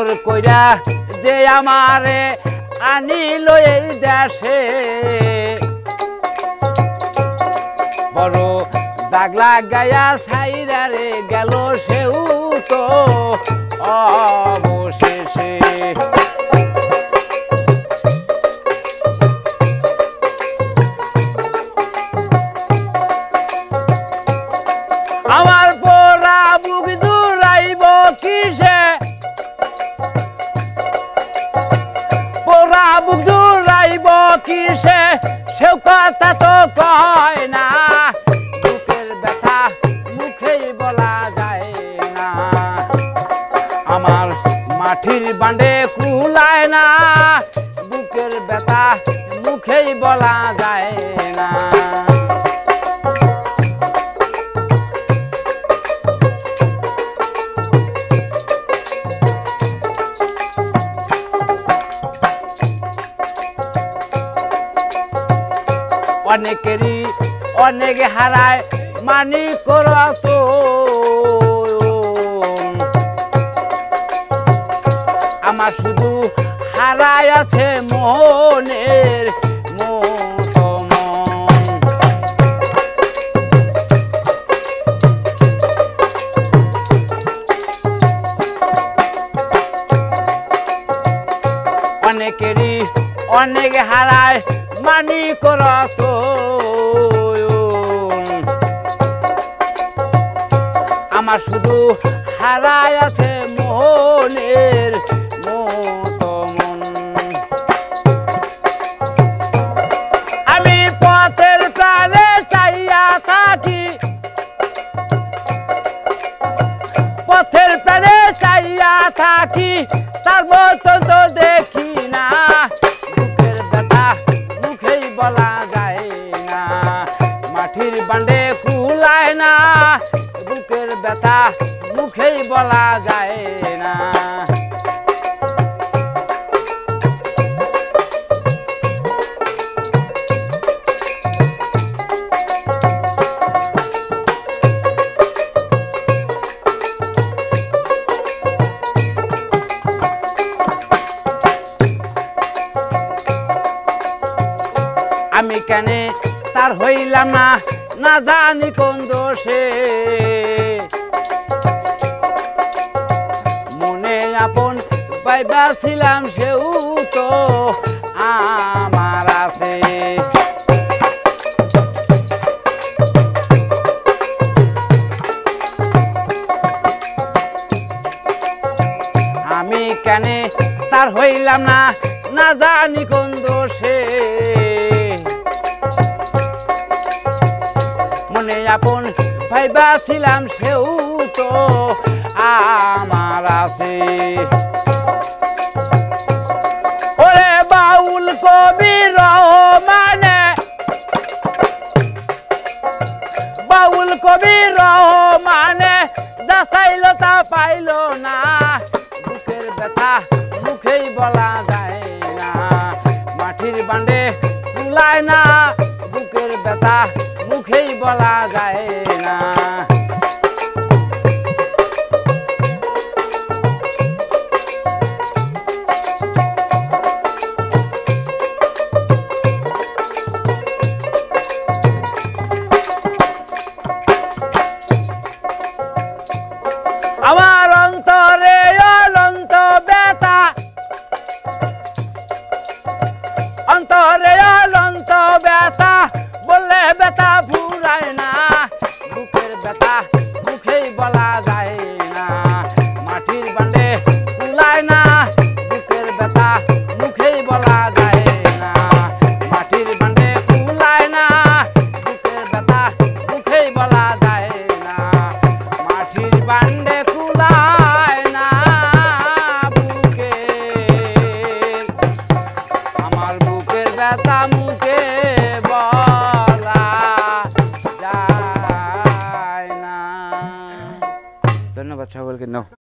জোর কইরা যে আমারে আনিল এই দেশে বড় দাগ লাগাইয়া ছাইরা রে গেল সেও তো অবশেষে আমার পোড়া বুক জুড়াইব কিসে পোড়া বুক জুড়াইব কিসে সেও কথা তো কয় না বুকের ব্যথা মুখেই বলা যায় না আমার মাটির বান্ডে কুলায় না বুকের ব্যথা মুখেই বলা যায় না অনেকেরই অনেক হারায় মানি করত আমার শুধু হারায় আছে মনের মতো মন অনেকেরই অনেক হারায় মানি করত আমার শুধু হারায় আছে মনের মতো মন আমি পথের প্রাণে চাইয়া থাকি পথের প্রাণে চাইয়া থাকি তার মতো তো দেখি না বুকের ব্যথা মুখেই বলা যায় না মাটির বান্ডে কুলায় না বুকের ব্যথা মুখেই বলা যায় না আমি কেনে তার হইলাম না না জানি কোন দোষে মনে আপন পাইবা ছিলাম সেও তো আমার আছে আমি কেনে তার হইলাম না না জানি কোন দোষে মনে আপন ভাইবা ছিলাম সেও তো আমার আছে ওরে বাউল কবি রহমানে বাউল কবি রহমানে যা চাইল তা পাইল না বুকের ব্যথা মুখেই বলা যায় না মাটির বান্ডে কুলায় না বুকের ব্যথা মুখেই বলা যায় না আমার অন্তরে অনন্ত ব্যথা অন্তরে অনন্ত ব্যথা বললে ব্যথা ফুরায় না বুকের ব্যথা মুখেই বলা যায়